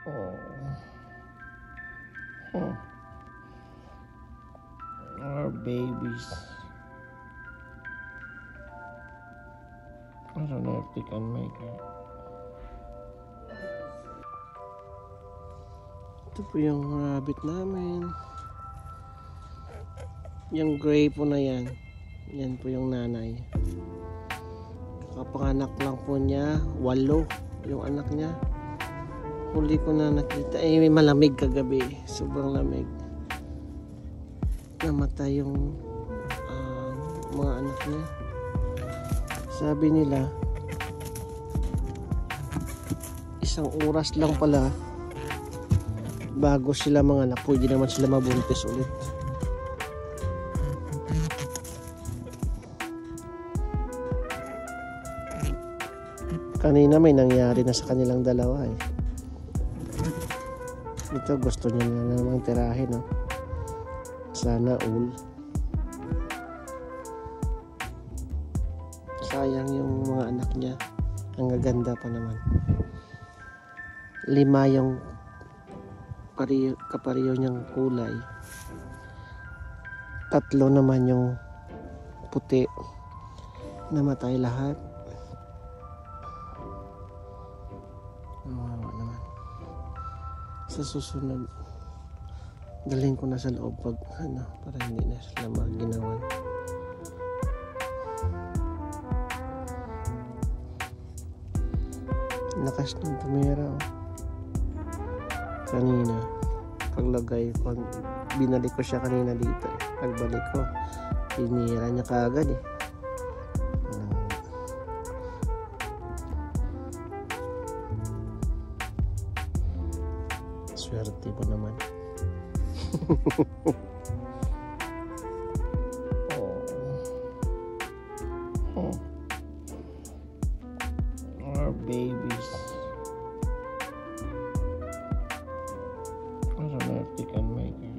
Oh. Huh. Our babies. I don't know if they can make it. Ito po yung rabbit namin. Yung gray po na yan. Yan po yung nanay. Kapanganak lang po niya. 8 yung anak niya. Huli ko na nakita. May malamig kagabi. Sobrang lamig. Namatay yung mga anak niya. Sabi nila 1 oras lang pala bago sila mga anak, pwede naman sila mabuntis ulit. Kanina may nangyari na sa kanilang dalawa eh. Ito gusto niya na namang tirahin, no? Sana all. Sayang yung mga anak niya. Ang gaganda pa naman. 5 yung kapariyo niyang kulay. 3 naman yung puti. Namatay lahat. Nawawa naman. Sa susunod, dalhin ko na sa loob pag para hindi na sila maginawan. Lakas ng tumira, oh. Kanina paglagay ko, binalik ko siya kanina dito eh. Pagbalik ko, tinira niya kaagad eh. Swerte po naman. Oh. Oh. Our babies. I don't know if they can make it.